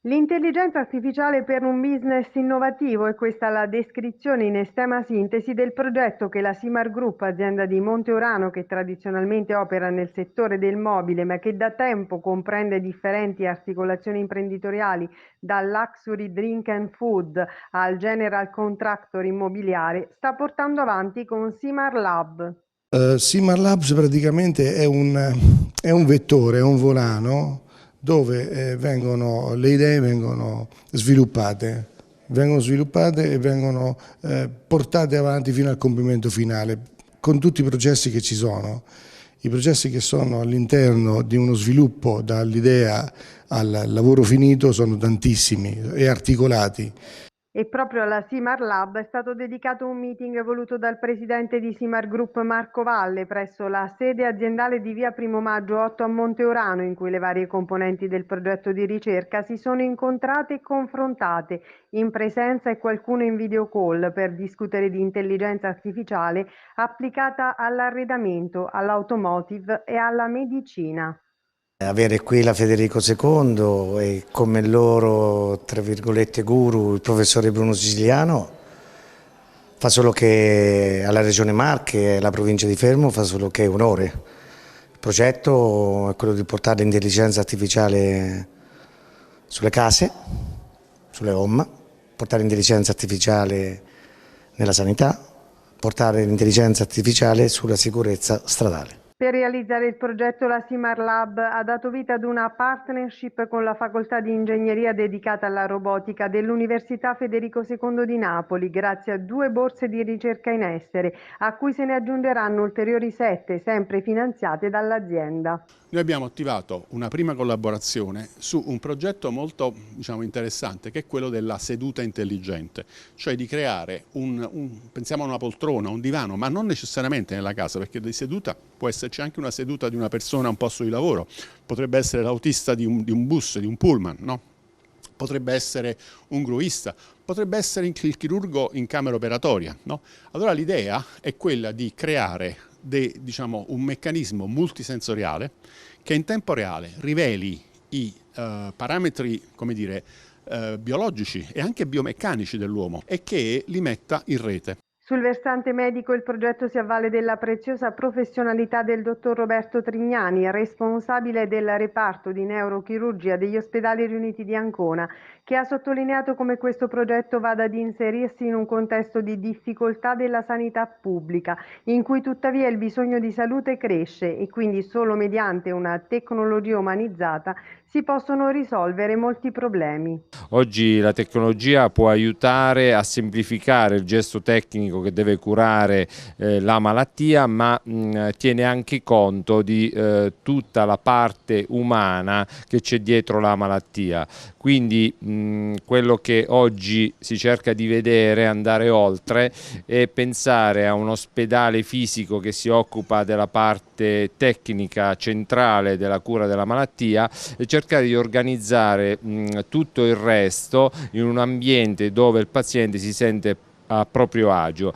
L'intelligenza artificiale per un business innovativo è questa la descrizione in estrema sintesi del progetto che la Simar Group, azienda di Monteurano che tradizionalmente opera nel settore del mobile ma che da tempo comprende differenti articolazioni imprenditoriali, dal luxury drink and food al general contractor immobiliare, sta portando avanti con Simar Lab. Simar Labs praticamente è un vettore, è un volano dove le idee vengono sviluppate e vengono portate avanti fino al compimento finale con tutti i processi che ci sono. I processi che sono all'interno di uno sviluppo dall'idea al lavoro finito sono tantissimi e articolati. E proprio alla Simar Lab è stato dedicato un meeting voluto dal presidente di Simar Group Marco Valle presso la sede aziendale di via Primo Maggio 8 a Monteurano, in cui le varie componenti del progetto di ricerca si sono incontrate e confrontate in presenza e qualcuno in video call per discutere di intelligenza artificiale applicata all'arredamento, all'automotive e alla medicina. Avere qui la Federico II e come loro, tra virgolette, guru, il professore Bruno Siciliano, fa solo che alla Regione Marche e alla provincia di Fermo fa solo che onore. Il progetto è quello di portare l'intelligenza artificiale sulle case, sulle home, portare l'intelligenza artificiale nella sanità, portare l'intelligenza artificiale sulla sicurezza stradale. Per realizzare il progetto la Simar Lab ha dato vita ad una partnership con la facoltà di ingegneria dedicata alla robotica dell'Università Federico II di Napoli, grazie a 2 borse di ricerca in essere, a cui se ne aggiungeranno ulteriori 7, sempre finanziate dall'azienda. Noi abbiamo attivato una prima collaborazione su un progetto molto interessante, che è quello della seduta intelligente, cioè di creare pensiamo a una poltrona, un divano, ma non necessariamente nella casa, perché di seduta può esserci anche una seduta di una persona a un posto di lavoro, potrebbe essere l'autista di un bus, di un pullman, no? Potrebbe essere un gruista, potrebbe essere il chirurgo in camera operatoria, no? Allora l'idea è quella di creare un meccanismo multisensoriale che in tempo reale riveli i parametri, biologici e anche biomeccanici dell'uomo e che li metta in rete. Sul versante medico il progetto si avvale della preziosa professionalità del dottor Roberto Trignani, responsabile del reparto di neurochirurgia degli ospedali riuniti di Ancona, che ha sottolineato come questo progetto vada ad inserirsi in un contesto di difficoltà della sanità pubblica, in cui tuttavia il bisogno di salute cresce e quindi solo mediante una tecnologia umanizzata si possono risolvere molti problemi. Oggi la tecnologia può aiutare a semplificare il gesto tecnico che deve curare la malattia, ma tiene anche conto di tutta la parte umana che c'è dietro la malattia. Quindi quello che oggi si cerca di vedere, andare oltre, e pensare a un ospedale fisico che si occupa della parte tecnica centrale della cura della malattia e cercare di organizzare tutto il resto in un ambiente dove il paziente si sente a proprio agio.